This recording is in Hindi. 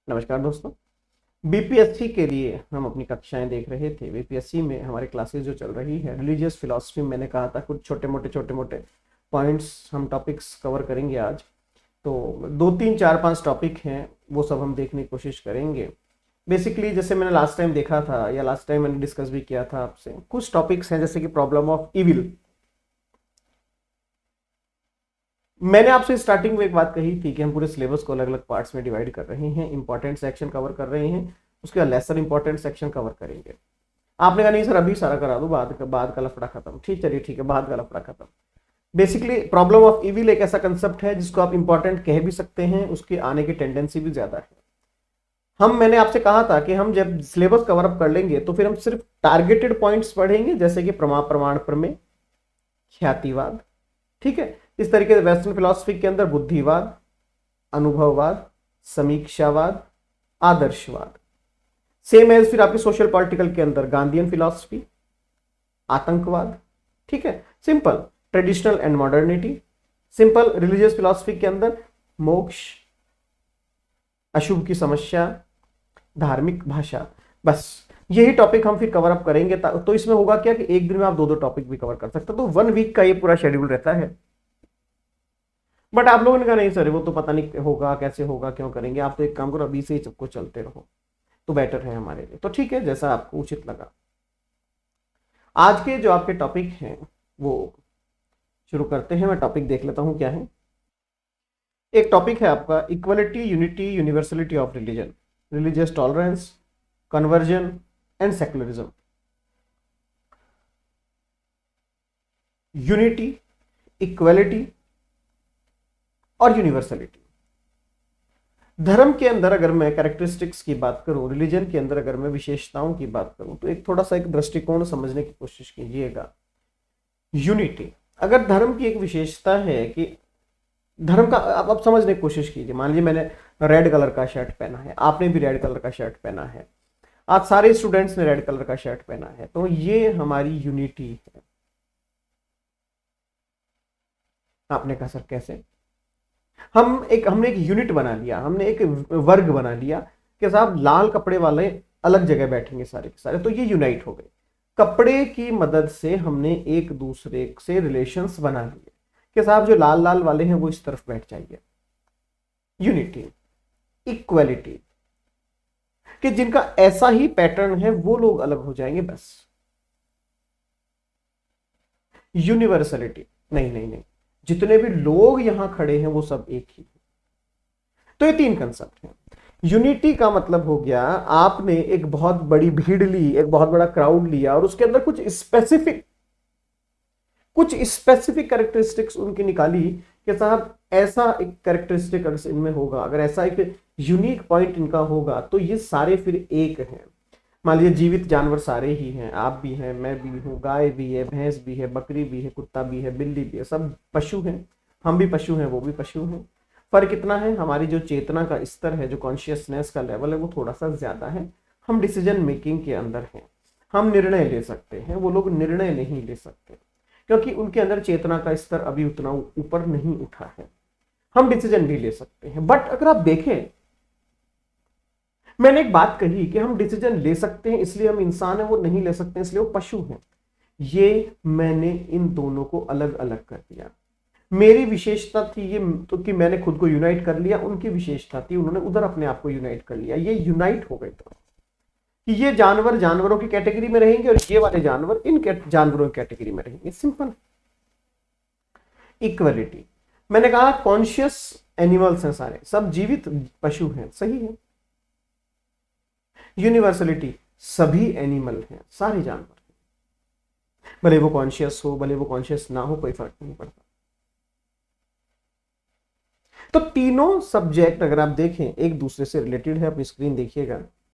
नमस्कार दोस्तों। बीपीएससी के लिए हम अपनी कक्षाएं देख रहे थे। बीपीएससी में हमारी क्लासेस जो चल रही है रिलीजियस फिलॉसफी, मैंने कहा था कुछ छोटे मोटे पॉइंट्स हम टॉपिक्स कवर करेंगे आज। तो दो तीन चार पांच टॉपिक हैं, वो सब हम देखने की कोशिश करेंगे। बेसिकली जैसे मैंने लास्ट टाइम देखा था या लास्ट टाइम मैंने डिस्कस भी किया था आपसे, कुछ टॉपिक्स हैं जैसे कि प्रॉब्लम ऑफ इविल। मैंने आपसे स्टार्टिंग में एक बात कही थी कि हम पूरे सिलेबस को अलग अलग पार्ट्स में डिवाइड कर रहे हैं, इंपॉर्टेंट सेक्शन कवर कर रहे हैं, उसके बाद लेसर इंपॉर्टेंट सेक्शन कवर करेंगे। आपने कहा नहीं सर अभी सारा करा दो, बाद का लफड़ा खत्म। ठीक, चलिए ठीक है, बाद का लफड़ा खत्म। बेसिकली प्रॉब्लम ऑफ इविल एक ऐसा कंसेप्ट है जिसको आप इंपॉर्टेंट कह भी सकते हैं, उसके आने की टेंडेंसी भी ज्यादा है। मैंने आपसे कहा था कि हम जब सिलेबस कवर अप कर लेंगे तो फिर हम सिर्फ टारगेटेड पॉइंट्स पढ़ेंगे, जैसे कि प्रमाण प्रमेय, ख्यातिवाद। ठीक है, इस तरीके से वेस्टर्न फिलॉसफी के अंदर बुद्धिवाद, अनुभववाद, समीक्षावाद, आदर्शवाद। सेम एज फिर आपके सोशल पॉलिटिकल के अंदर गांधीयन फिलॉसफी, आतंकवाद। ठीक है, simple traditional and modernity. Simple religious philosophy के अंदर मोक्ष, अशुभ की समस्या, धार्मिक भाषा। बस यही टॉपिक हम फिर कवर अप करेंगे। तो इसमें होगा क्या कि एक दिन में आप दो दो टॉपिक भी कवर कर सकते हो, तो 1 वीक का ये पूरा शेड्यूल रहता है। बट आप लोगों ने कहा नहीं सर वो तो पता नहीं होगा, कैसे होगा, क्यों करेंगे। आप तो एक काम करो, अभी से ही सबको चलते रहो तो बेटर है हमारे लिए। तो ठीक है, जैसा आपको उचित लगा। आज के जो आपके टॉपिक हैं वो शुरू करते हैं। मैं टॉपिक देख लेता हूं क्या है। एक टॉपिक है आपका equality, unity, universality of religion, religious tolerance, conversion and secularism. Unity, equality और यूनिवर्सलिटी। धर्म के अंदर अगर मैं कैरेक्टरिस्टिक्स की बात करूं, रिलीजन के अंदर अगर मैं विशेषताओं की बात करूं, तो एक थोड़ा सा एक दृष्टिकोण समझने की कोशिश कीजिएगा। यूनिटी, अगर धर्म की एक विशेषता है कि धर्म का आप समझने की कोशिश कीजिए। मान लीजिए मैंने रेड कलर का शर्ट पहना है, आपने भी रेड कलर का शर्ट पहना है, आज सारे स्टूडेंट्स ने रेड कलर का शर्ट पहना है, तो ये हमारी यूनिटी है। आपने कहा सर कैसे? हमने एक यूनिट बना लिया, हमने एक वर्ग बना लिया कि साहब लाल कपड़े वाले अलग जगह बैठेंगे सारे के सारे, तो ये यूनाइट हो गए। कपड़े की मदद से हमने एक दूसरे से रिलेशंस बना लिए कि साहब जो लाल लाल वाले हैं वो इस तरफ बैठ जाइए। यूनिटी। इक्वलिटी, कि जिनका ऐसा ही पैटर्न है वो लोग अलग हो जाएंगे, बस। यूनिवर्सलिटी, नहीं नहीं नहीं, जितने भी लोग यहां खड़े हैं वो सब एक ही। तो ये तीन कंसेप्ट हैं। यूनिटी का मतलब हो गया आपने एक बहुत बड़ी भीड़ ली, एक बहुत बड़ा क्राउड लिया और उसके अंदर कुछ स्पेसिफिक कैरेक्टरिस्टिक्स उनकी निकाली कि साहब ऐसा एक कैरेक्टरिस्टिक अगर इनमें होगा, अगर ऐसा एक यूनिक पॉइंट इनका होगा तो ये सारे फिर एक हैं। मान लीजिए जीवित जानवर सारे ही हैं, आप भी हैं, मैं भी हूं, गाय भी है, भैंस भी है, बकरी भी है, कुत्ता भी है, बिल्ली भी है, सब पशु हैं। हम भी पशु हैं, वो भी पशु हैं। फर्क इतना है हमारी जो चेतना का स्तर है, जो कॉन्शियसनेस का लेवल है, वो थोड़ा सा ज्यादा है। हम डिसीजन मेकिंग के अंदर हैं, हम निर्णय ले सकते हैं, वो लोग निर्णय नहीं ले सकते क्योंकि उनके अंदर चेतना का स्तर अभी उतना ऊपर नहीं उठा है। हम डिसीजन भी ले सकते हैं, बट अगर आप देखें, मैंने एक बात कही कि हम डिसीजन ले सकते हैं इसलिए हम इंसान हैं, वो नहीं ले सकते इसलिए वो पशु हैं। ये मैंने इन दोनों को अलग अलग कर दिया। मेरी विशेषता थी ये तो कि मैंने खुद को यूनाइट कर लिया, उनकी विशेषता थी उन्होंने उधर अपने आप को यूनाइट कर लिया। ये यूनाइट हो गए तो कि ये जानवर जानवरों की कैटेगरी में रहेंगे और ये वाले जानवर इन जानवरों की कैटेगरी में रहेंगे। सिंपल। इक्वलिटी, मैंने कहा कॉन्शियस एनिमल्स हैं, सारे सब जीवित पशु हैं, सही है। यूनिवर्सलिटी, सभी एनिमल हैं, सारे जानवर, भले वो कॉन्शियस हो भले वो कॉन्शियस ना हो, कोई फर्क नहीं पड़ता। तो तीनों सब्जेक्ट अगर आप देखें एक दूसरे से रिलेटेड है। अपनी स्क्रीन देखिएगा,